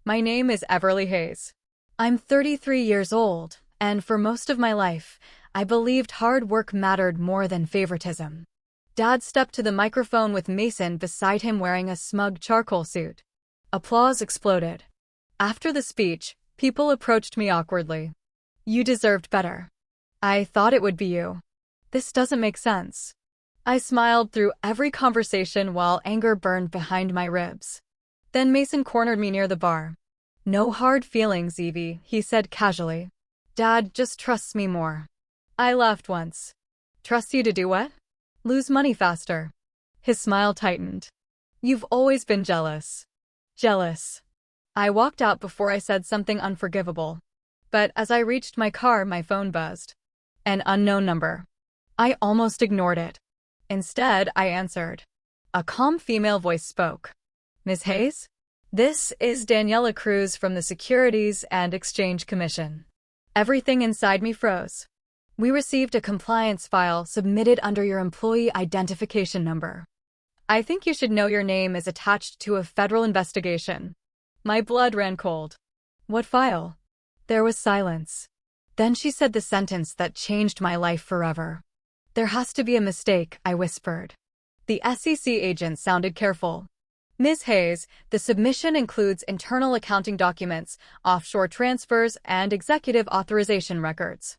My name is Everly Hayes. I'm 33 years old, and for most of my life, I believed hard work mattered more than favoritism. Dad stepped to the microphone with Mason beside him wearing a smug charcoal suit. Applause exploded. After the speech, people approached me awkwardly. You deserved better. I thought it would be you. This doesn't make sense. I smiled through every conversation while anger burned behind my ribs. Then Mason cornered me near the bar. No hard feelings, Evie, he said casually. Dad just trusts me more. I laughed once. Trusts you to do what? Lose money faster. His smile tightened. You've always been jealous. Jealous. I walked out before I said something unforgivable. But as I reached my car, my phone buzzed. An unknown number. I almost ignored it. Instead, I answered. A calm female voice spoke. Ms. Hayes? This is Daniela Cruz from the Securities and Exchange Commission. Everything inside me froze. We received a compliance file submitted under your employee identification number. I think you should know your name is attached to a federal investigation. My blood ran cold. What file? There was silence. Then she said the sentence that changed my life forever. There has to be a mistake, I whispered. The SEC agent sounded careful. Ms. Hayes, the submission includes internal accounting documents, offshore transfers, and executive authorization records.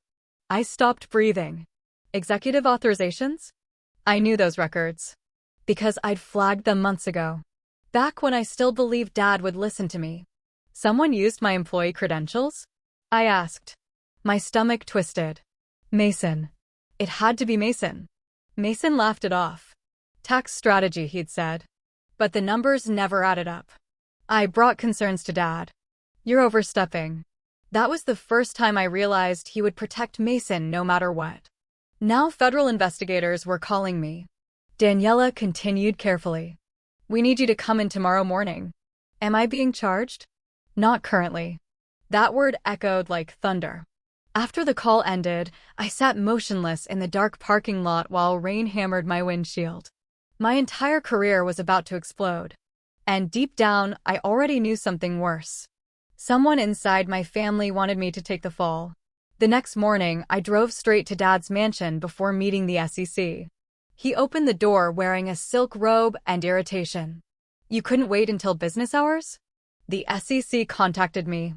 I stopped breathing. Executive authorizations? I knew those records. Because I'd flagged them months ago. Back when I still believed Dad would listen to me. Someone used my employee credentials? I asked. My stomach twisted. Mason. It had to be Mason. Mason laughed it off. Tax strategy, he'd said. But the numbers never added up. I brought concerns to Dad. You're overstepping. That was the first time I realized he would protect Mason no matter what. Now federal investigators were calling me. Daniela continued carefully. We need you to come in tomorrow morning. Am I being charged? Not currently. That word echoed like thunder. After the call ended, I sat motionless in the dark parking lot while rain hammered my windshield. My entire career was about to explode. And deep down, I already knew something worse. Someone inside my family wanted me to take the fall. The next morning, I drove straight to Dad's mansion before meeting the SEC. He opened the door wearing a silk robe and irritation. You couldn't wait until business hours? The SEC contacted me.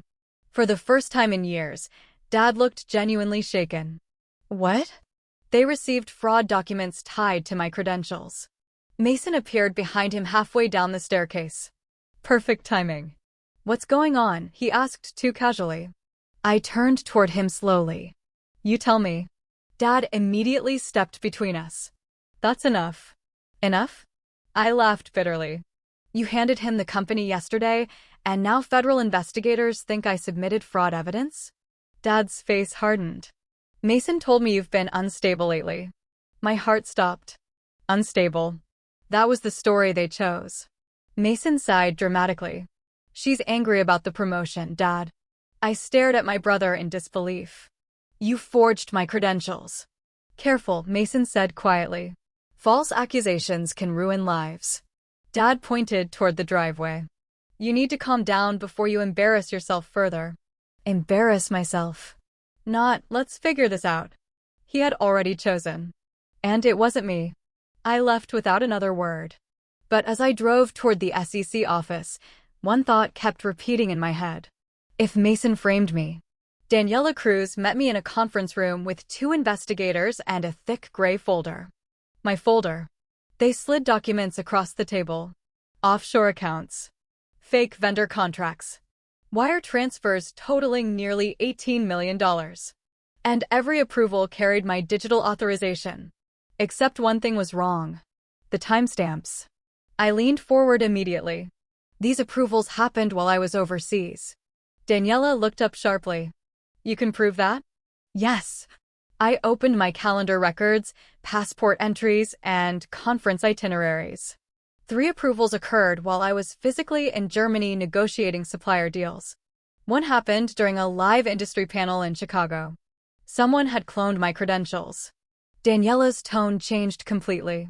For the first time in years, Dad looked genuinely shaken. What? They received fraud documents tied to my credentials. Mason appeared behind him halfway down the staircase. Perfect timing. What's going on? He asked too casually. I turned toward him slowly. You tell me. Dad immediately stepped between us. That's enough. Enough? I laughed bitterly. You handed him the company yesterday, and now federal investigators think I submitted fraud evidence? Dad's face hardened. Mason told me you've been unstable lately. My heart stopped. Unstable. That was the story they chose. Mason sighed dramatically. She's angry about the promotion, Dad. I stared at my brother in disbelief. You forged my credentials. Careful, Mason said quietly. False accusations can ruin lives. Dad pointed toward the driveway. You need to calm down before you embarrass yourself further. Embarrass myself. Not, let's figure this out. He had already chosen. And it wasn't me. I left without another word. But as I drove toward the SEC office, one thought kept repeating in my head. If Mason framed me. Daniela Cruz met me in a conference room with 2 investigators and a thick gray folder. My folder. They slid documents across the table. Offshore accounts. Fake vendor contracts. Wire transfers totaling nearly $18 million. And every approval carried my digital authorization. Except one thing was wrong. The timestamps. I leaned forward immediately. These approvals happened while I was overseas. Daniela looked up sharply. You can prove that? Yes. I opened my calendar records, passport entries, and conference itineraries. 3 approvals occurred while I was physically in Germany negotiating supplier deals. One happened during a live industry panel in Chicago. Someone had cloned my credentials. Daniela's tone changed completely.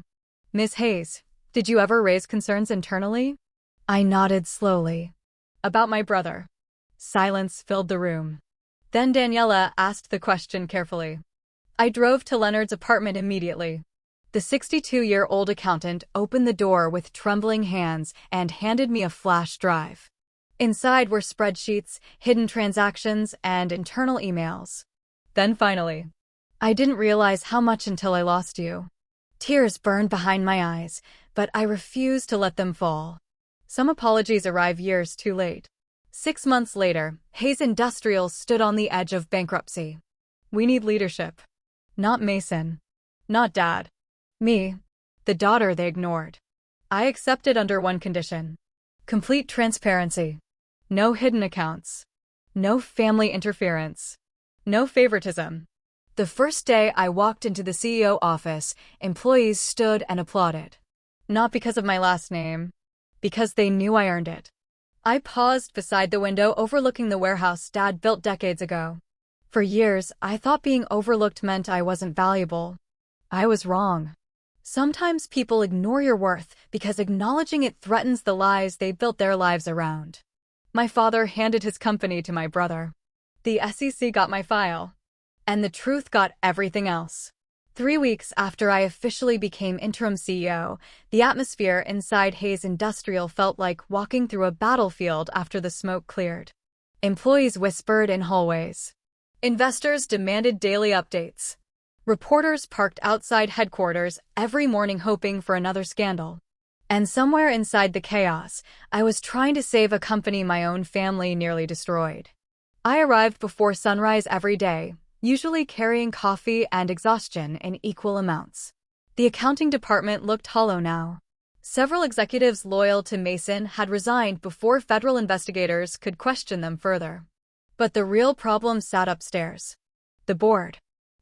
Ms. Hayes, did you ever raise concerns internally? I nodded slowly. About my brother. Silence filled the room. Then Daniela asked the question carefully. I drove to Leonard's apartment immediately. The 62-year-old accountant opened the door with trembling hands and handed me a flash drive. Inside were spreadsheets, hidden transactions, and internal emails. Then finally, I didn't realize how much until I lost you. Tears burned behind my eyes, but I refused to let them fall. Some apologies arrive years too late. 6 months later, Hayes Industrial stood on the edge of bankruptcy. We need leadership. Not Mason. Not Dad. Me. The daughter they ignored. I accepted under one condition. Complete transparency. No hidden accounts. No family interference. No favoritism. The first day I walked into the CEO office, employees stood and applauded. Not because of my last name. Because they knew I earned it. I paused beside the window overlooking the warehouse Dad built decades ago. For years, I thought being overlooked meant I wasn't valuable. I was wrong. Sometimes people ignore your worth because acknowledging it threatens the lies they built their lives around. My father handed his company to my brother. The SEC got my file. And the truth got everything else. 3 weeks after I officially became interim CEO, the atmosphere inside Hayes Industrial felt like walking through a battlefield after the smoke cleared. Employees whispered in hallways. Investors demanded daily updates. Reporters parked outside headquarters every morning hoping for another scandal. And somewhere inside the chaos, I was trying to save a company my own family nearly destroyed. I arrived before sunrise every day, usually carrying coffee and exhaustion in equal amounts. The accounting department looked hollow now. Several executives loyal to Mason had resigned before federal investigators could question them further. But the real problem sat upstairs. The board.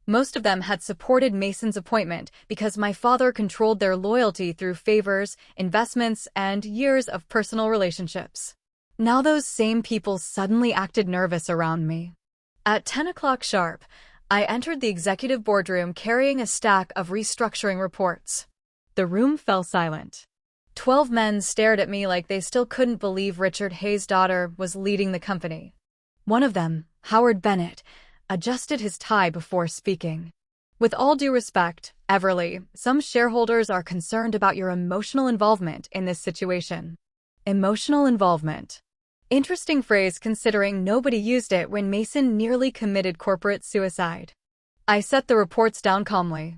Most of them had supported Mason's appointment because my father controlled their loyalty through favors, investments, and years of personal relationships. Now those same people suddenly acted nervous around me. At 10 o'clock sharp, I entered the executive boardroom carrying a stack of restructuring reports. The room fell silent. 12 men stared at me like they still couldn't believe Richard Hayes' daughter was leading the company. One of them, Howard Bennett, adjusted his tie before speaking. With all due respect, Everly, some shareholders are concerned about your emotional involvement in this situation. Emotional involvement. Interesting phrase considering nobody used it when Mason nearly committed corporate suicide. I set the reports down calmly.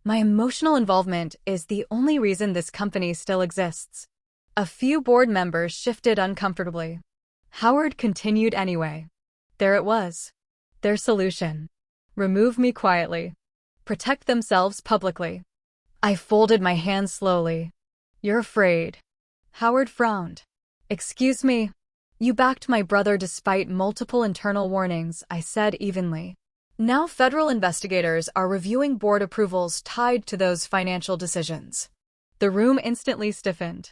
My emotional involvement is the only reason this company still exists. A few board members shifted uncomfortably. Howard continued anyway. There it was. Their solution. Remove me quietly. Protect themselves publicly. I folded my hands slowly. You're afraid. Howard frowned. Excuse me. You backed my brother despite multiple internal warnings, I said evenly. Now federal investigators are reviewing board approvals tied to those financial decisions. The room instantly stiffened.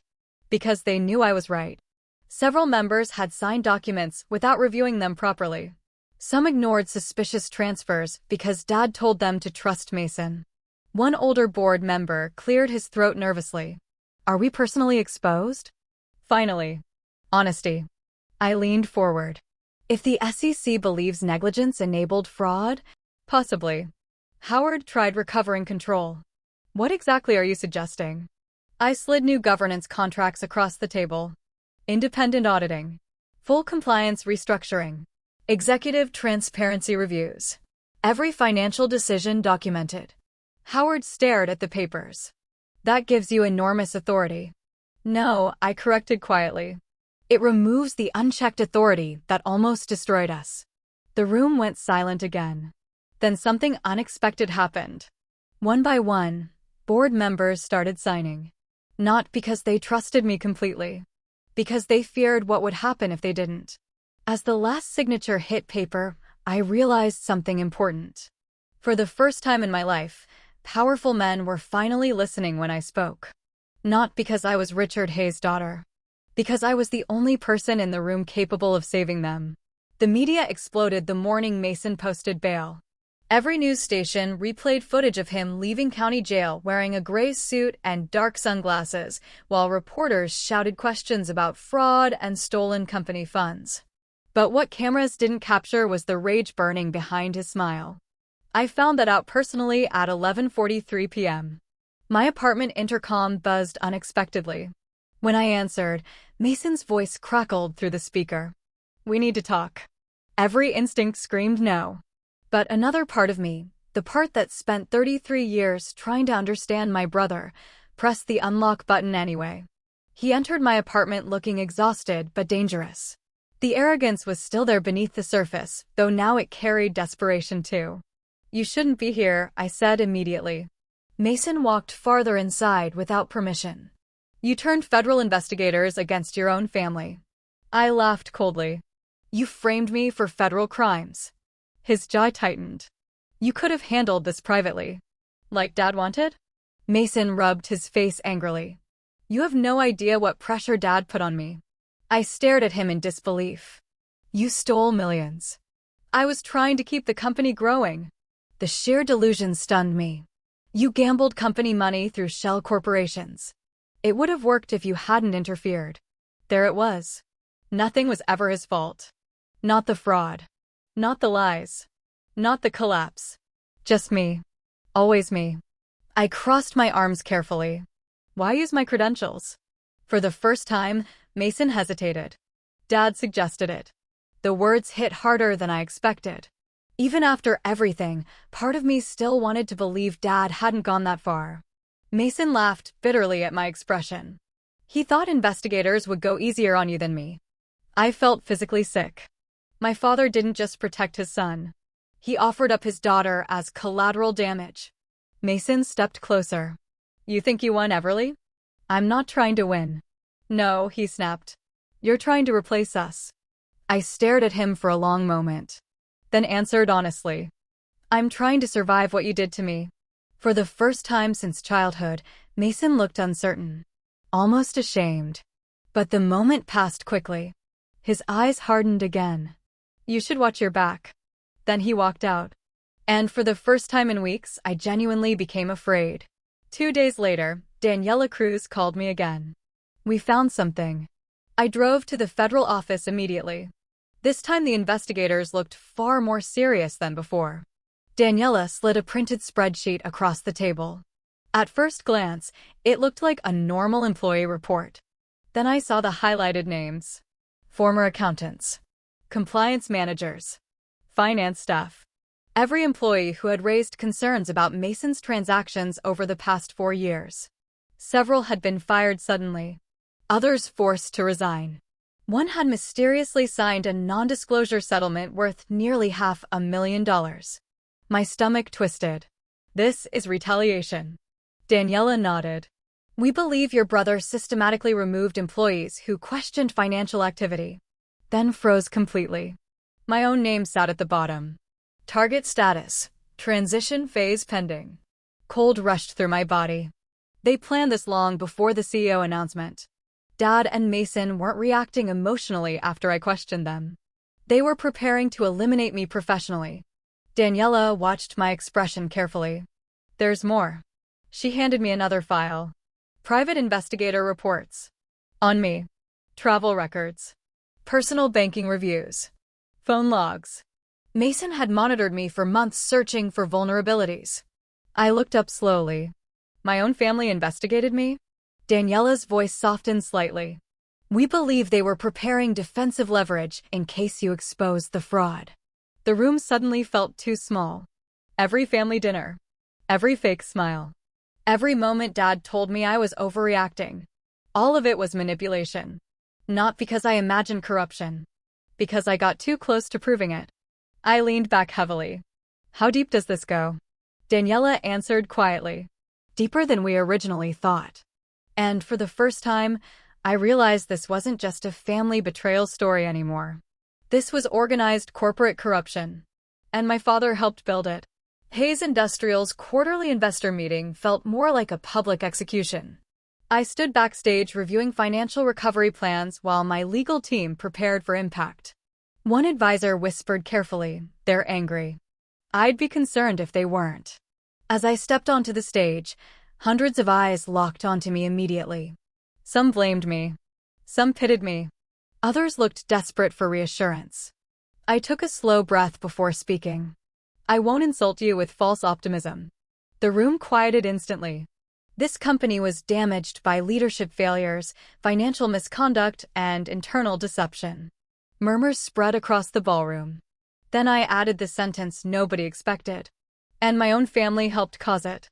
Because they knew I was right. Several members had signed documents without reviewing them properly. Some ignored suspicious transfers because Dad told them to trust Mason. One older board member cleared his throat nervously. Are we personally exposed? Finally. Honesty. I leaned forward. If the SEC believes negligence enabled fraud, possibly. Howard tried recovering control. What exactly are you suggesting? I slid new governance contracts across the table. Independent auditing. Full compliance restructuring. Executive transparency reviews. Every financial decision documented. Howard stared at the papers. That gives you enormous authority. No, I corrected quietly. It removes the unchecked authority that almost destroyed us. The room went silent again. Then something unexpected happened. One by one, board members started signing. Not because they trusted me completely. Because they feared what would happen if they didn't. As the last signature hit paper, I realized something important. For the first time in my life, powerful men were finally listening when I spoke. Not because I was Richard Hayes' daughter. Because I was the only person in the room capable of saving them. The media exploded the morning Mason posted bail. Every news station replayed footage of him leaving county jail wearing a gray suit and dark sunglasses, while reporters shouted questions about fraud and stolen company funds. But what cameras didn't capture was the rage burning behind his smile. I found that out personally at 11:43 p.m. My apartment intercom buzzed unexpectedly. When I answered, Mason's voice crackled through the speaker. "We need to talk." Every instinct screamed no. But another part of me, the part that spent 33 years trying to understand my brother, pressed the unlock button anyway. He entered my apartment looking exhausted but dangerous. The arrogance was still there beneath the surface, though now it carried desperation too. "You shouldn't be here," I said immediately. Mason walked farther inside without permission. "You turned federal investigators against your own family." I laughed coldly. "You framed me for federal crimes." His jaw tightened. "You could have handled this privately. Like Dad wanted?" Mason rubbed his face angrily. "You have no idea what pressure Dad put on me." I stared at him in disbelief. "You stole millions." "I was trying to keep the company growing." The sheer delusion stunned me. "You gambled company money through shell corporations. It would have worked if you hadn't interfered." There it was. Nothing was ever his fault. Not the fraud. Not the lies. Not the collapse. Just me. Always me. I crossed my arms carefully. Why use my credentials? For the first time, Mason hesitated. Dad suggested it. The words hit harder than I expected. Even after everything, part of me still wanted to believe Dad hadn't gone that far. Mason laughed bitterly at my expression. He thought investigators would go easier on you than me. I felt physically sick. My father didn't just protect his son. He offered up his daughter as collateral damage. Mason stepped closer. "You think you won, Everly?" "I'm not trying to win." "No," he snapped. "You're trying to replace us." I stared at him for a long moment, then answered honestly. "I'm trying to survive what you did to me." For the first time since childhood, Mason looked uncertain, almost ashamed. But the moment passed quickly. His eyes hardened again. "You should watch your back." Then he walked out. And for the first time in weeks, I genuinely became afraid. 2 days later, Daniela Cruz called me again. "We found something." I drove to the federal office immediately. This time the investigators looked far more serious than before. Daniela slid a printed spreadsheet across the table. At first glance, it looked like a normal employee report. Then I saw the highlighted names. Former accountants. Compliance managers. Finance staff. Every employee who had raised concerns about Mason's transactions over the past 4 years. Several had been fired suddenly. Others forced to resign. One had mysteriously signed a non-disclosure settlement worth nearly $500,000. My stomach twisted. "This is retaliation." Daniela nodded. "We believe your brother systematically removed employees who questioned financial activity." Then froze completely. My own name sat at the bottom. Target status. Transition phase pending. Cold rushed through my body. They planned this long before the CEO announcement. Dad and Mason weren't reacting emotionally after I questioned them. They were preparing to eliminate me professionally. Daniela watched my expression carefully. "There's more." She handed me another file. Private investigator reports. On me. Travel records. Personal banking reviews. Phone logs. Mason had monitored me for months searching for vulnerabilities. I looked up slowly. My own family investigated me? Daniela's voice softened slightly. "We believe they were preparing defensive leverage in case you exposed the fraud." The room suddenly felt too small. Every family dinner. Every fake smile. Every moment Dad told me I was overreacting. All of it was manipulation. Not because I imagined corruption. Because I got too close to proving it. I leaned back heavily. "How deep does this go?" Daniela answered quietly. "Deeper than we originally thought." And for the first time, I realized this wasn't just a family betrayal story anymore. This was organized corporate corruption. And my father helped build it. Hayes Industrial's quarterly investor meeting felt more like a public execution. I stood backstage reviewing financial recovery plans while my legal team prepared for impact. One advisor whispered carefully, "They're angry." I'd be concerned if they weren't. As I stepped onto the stage, hundreds of eyes locked onto me immediately. Some blamed me. Some pitied me. Others looked desperate for reassurance. I took a slow breath before speaking. I won't insult you with false optimism. The room quieted instantly. This company was damaged by leadership failures, financial misconduct, and internal deception. Murmurs spread across the ballroom. Then I added the sentence nobody expected. And my own family helped cause it.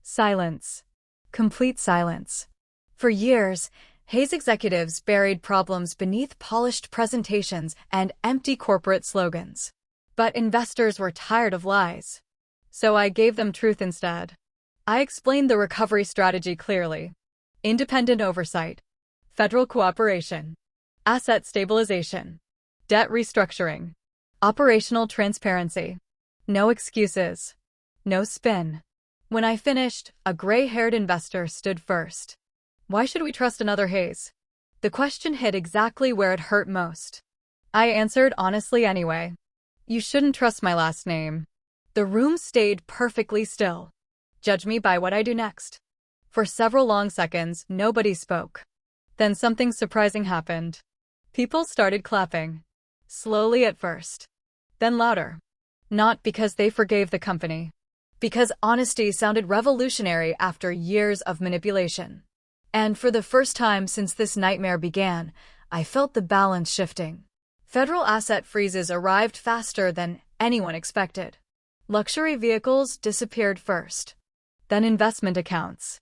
Silence. Complete silence. For years, Hayes executives buried problems beneath polished presentations and empty corporate slogans. But investors were tired of lies. So I gave them truth instead. I explained the recovery strategy clearly. Independent oversight. Federal cooperation. Asset stabilization. Debt restructuring. Operational transparency. No excuses. No spin. When I finished, a gray-haired investor stood first. Why should we trust another Hayes? The question hit exactly where it hurt most. I answered honestly anyway. You shouldn't trust my last name. The room stayed perfectly still. Judge me by what I do next. For several long seconds, nobody spoke. Then something surprising happened. People started clapping. Slowly at first. Then louder. Not because they forgave the company. Because honesty sounded revolutionary after years of manipulation. And for the first time since this nightmare began, I felt the balance shifting. Federal asset freezes arrived faster than anyone expected. Luxury vehicles disappeared first. Then investment accounts.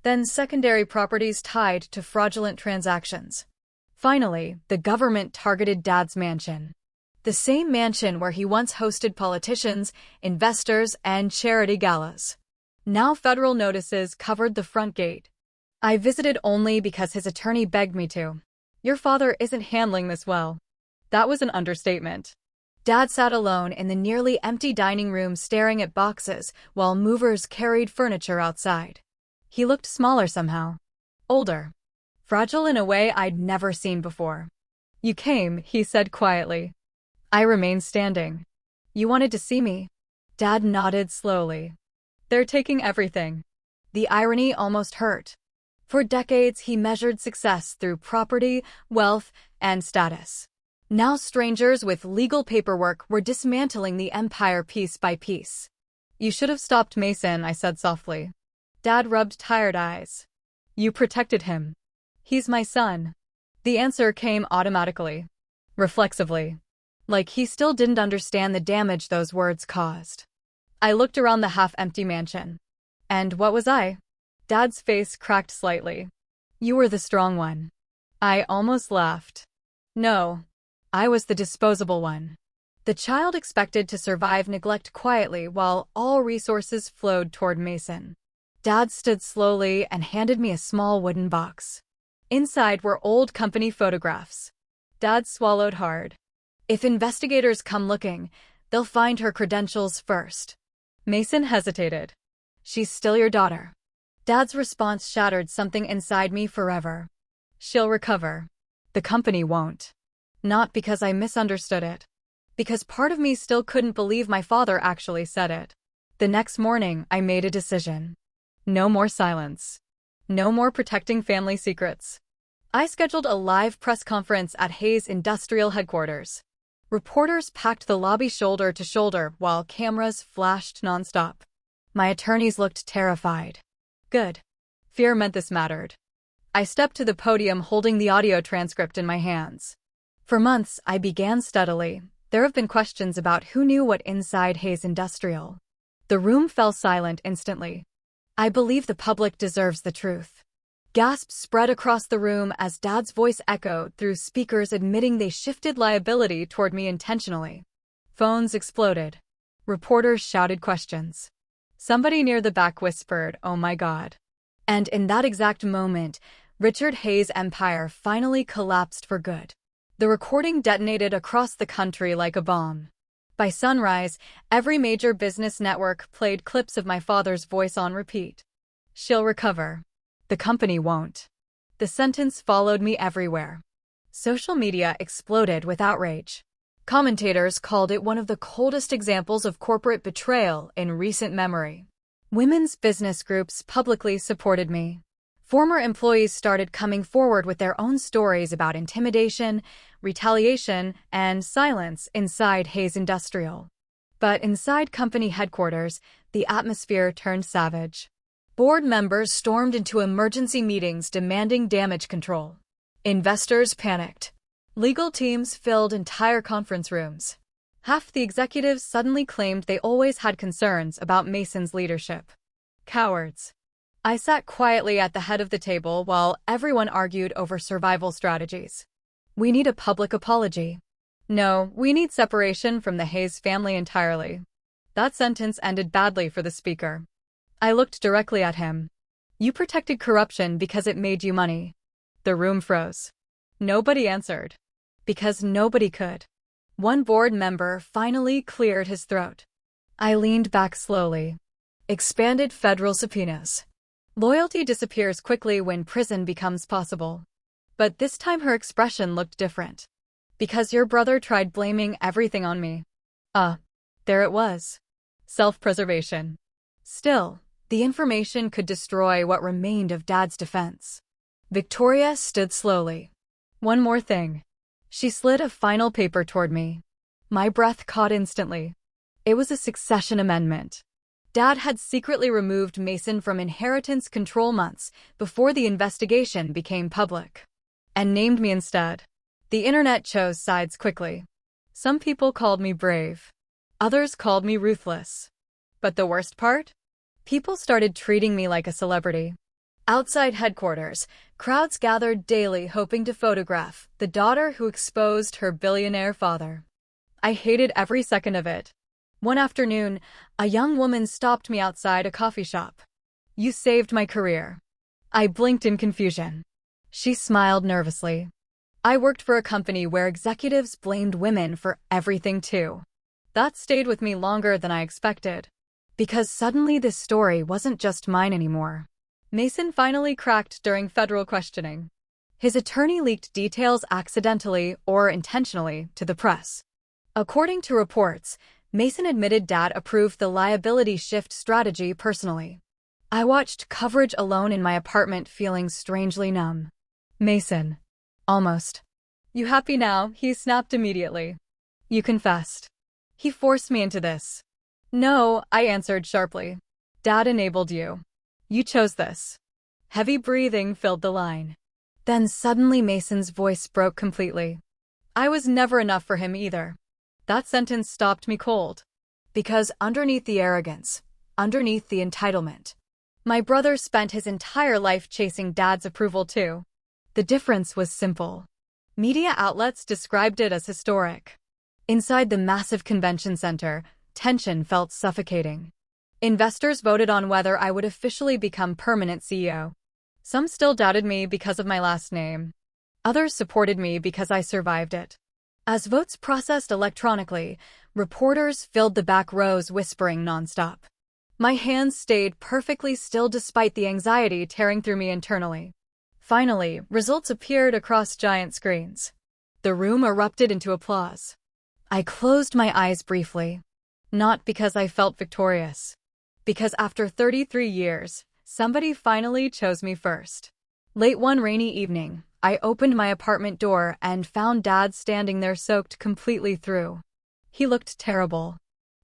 Then secondary properties tied to fraudulent transactions. Finally, the government targeted Dad's mansion. The same mansion where he once hosted politicians, investors, and charity galas. Now federal notices covered the front gate. I visited only because his attorney begged me to. Your father isn't handling this well. That was an understatement. Dad sat alone in the nearly empty dining room staring at boxes while movers carried furniture outside. He looked smaller somehow. Older. Fragile in a way I'd never seen before. You came, he said quietly. I remained standing. You wanted to see me? Dad nodded slowly. They're taking everything. The irony almost hurt. For decades, he measured success through property, wealth, and status. Now strangers with legal paperwork were dismantling the empire piece by piece. You should have stopped Mason, I said softly. Dad rubbed tired eyes. You protected him. He's my son. The answer came automatically. Reflexively. Like he still didn't understand the damage those words caused. I looked around the half-empty mansion. And what was I? Dad's face cracked slightly. You were the strong one. I almost laughed. No. I was the disposable one. The child expected to survive neglect quietly while all resources flowed toward Mason. Dad stood slowly and handed me a small wooden box. Inside were old company photographs. Dad swallowed hard. If investigators come looking, they'll find her credentials first. Mason hesitated. She's still your daughter. Dad's response shattered something inside me forever. She'll recover. The company won't. Not because I misunderstood it. Because part of me still couldn't believe my father actually said it. The next morning, I made a decision. No more silence. No more protecting family secrets. I scheduled a live press conference at Hayes Industrial Headquarters. Reporters packed the lobby shoulder to shoulder while cameras flashed nonstop. My attorneys looked terrified. Good. Fear meant this mattered. I stepped to the podium holding the audio transcript in my hands. For months, I began steadily. There have been questions about who knew what inside Hayes Industrial. The room fell silent instantly. I believe the public deserves the truth. Gasps spread across the room as Dad's voice echoed through speakers admitting they shifted liability toward me intentionally. Phones exploded. Reporters shouted questions. Somebody near the back whispered, "Oh my God." And in that exact moment, Richard Hayes' empire finally collapsed for good. The recording detonated across the country like a bomb. By sunrise, every major business network played clips of my father's voice on repeat. She'll recover. The company won't. The sentence followed me everywhere. Social media exploded with outrage. Commentators called it one of the coldest examples of corporate betrayal in recent memory. Women's business groups publicly supported me. Former employees started coming forward with their own stories about intimidation, retaliation, and silence inside Hayes Industrial. But inside company headquarters, the atmosphere turned savage. Board members stormed into emergency meetings demanding damage control. Investors panicked. Legal teams filled entire conference rooms. Half the executives suddenly claimed they always had concerns about Mason's leadership. Cowards. I sat quietly at the head of the table while everyone argued over survival strategies. We need a public apology. No, we need separation from the Hayes family entirely. That sentence ended badly for the speaker. I looked directly at him. You protected corruption because it made you money. The room froze. Nobody answered. Because nobody could. One board member finally cleared his throat. I leaned back slowly. Expanded federal subpoenas. Loyalty disappears quickly when prison becomes possible. But this time her expression looked different. Because your brother tried blaming everything on me. There it was. Self-preservation. Still, the information could destroy what remained of Dad's defense. Victoria stood slowly. One more thing. She slid a final paper toward me. My breath caught instantly. It was a succession amendment. Dad had secretly removed Mason from inheritance control months before the investigation became public. And named me instead. The internet chose sides quickly. Some people called me brave. Others called me ruthless. But the worst part? People started treating me like a celebrity. Outside headquarters, crowds gathered daily hoping to photograph the daughter who exposed her billionaire father. I hated every second of it. One afternoon, a young woman stopped me outside a coffee shop. You saved my career. I blinked in confusion. She smiled nervously. I worked for a company where executives blamed women for everything too. That stayed with me longer than I expected. Because suddenly this story wasn't just mine anymore. Mason finally cracked during federal questioning. His attorney leaked details accidentally or intentionally to the press. According to reports, Mason admitted Dad approved the liability shift strategy personally. I watched coverage alone in my apartment feeling strangely numb. Mason. Almost. You happy now? He snapped immediately. You confessed. He forced me into this. No, I answered sharply. Dad enabled you. You chose this. Heavy breathing filled the line. Then suddenly Mason's voice broke completely. I was never enough for him either. That sentence stopped me cold. Because underneath the arrogance, underneath the entitlement, my brother spent his entire life chasing Dad's approval too. The difference was simple. Media outlets described it as historic. Inside the massive convention center, tension felt suffocating. Investors voted on whether I would officially become permanent CEO. Some still doubted me because of my last name. Others supported me because I survived it. As votes processed electronically, reporters filled the back rows whispering nonstop. My hands stayed perfectly still despite the anxiety tearing through me internally. Finally, results appeared across giant screens. The room erupted into applause. I closed my eyes briefly. Not because I felt victorious. Because after 33 years, somebody finally chose me first. Late one rainy evening, I opened my apartment door and found Dad standing there soaked completely through. He looked terrible.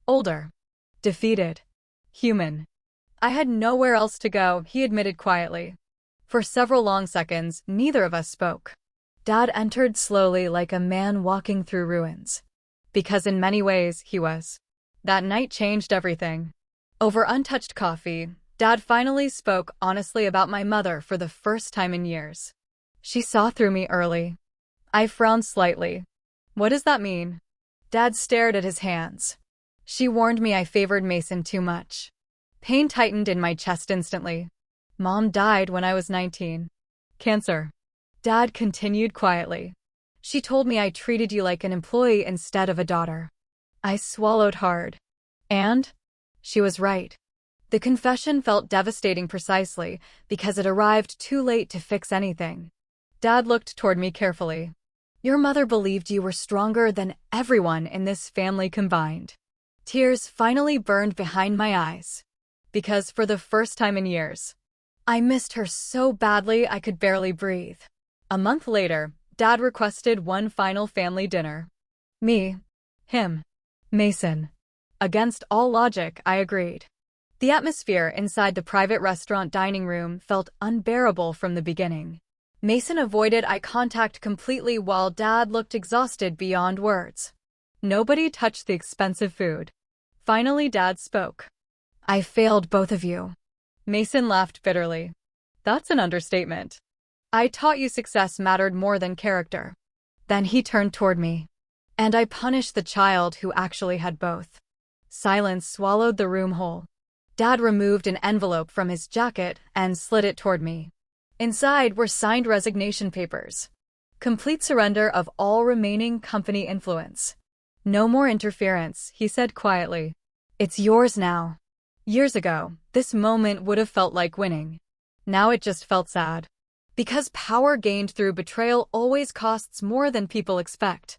Older. Defeated. Human. I had nowhere else to go, he admitted quietly. For several long seconds, neither of us spoke. Dad entered slowly like a man walking through ruins. Because in many ways, he was. That night changed everything. Over untouched coffee, Dad finally spoke honestly about my mother for the first time in years. She saw through me early. I frowned slightly. What does that mean? Dad stared at his hands. She warned me I favored Mason too much. Pain tightened in my chest instantly. Mom died when I was 19. Cancer. Dad continued quietly. She told me I treated you like an employee instead of a daughter. I swallowed hard. And? She was right. The confession felt devastating precisely because it arrived too late to fix anything. Dad looked toward me carefully. Your mother believed you were stronger than everyone in this family combined. Tears finally burned behind my eyes. Because for the first time in years, I missed her so badly I could barely breathe. A month later, Dad requested one final family dinner. Me, him, Mason. Against all logic, I agreed. The atmosphere inside the private restaurant dining room felt unbearable from the beginning. Mason avoided eye contact completely while Dad looked exhausted beyond words. Nobody touched the expensive food. Finally, Dad spoke. I failed both of you. Mason laughed bitterly. That's an understatement. I taught you success mattered more than character. Then he turned toward me. And I punished the child who actually had both. Silence swallowed the room whole. Dad removed an envelope from his jacket and slid it toward me. Inside were signed resignation papers. Complete surrender of all remaining company influence. No more interference, he said quietly. It's yours now. Years ago, this moment would have felt like winning. Now it just felt sad. Because power gained through betrayal always costs more than people expect.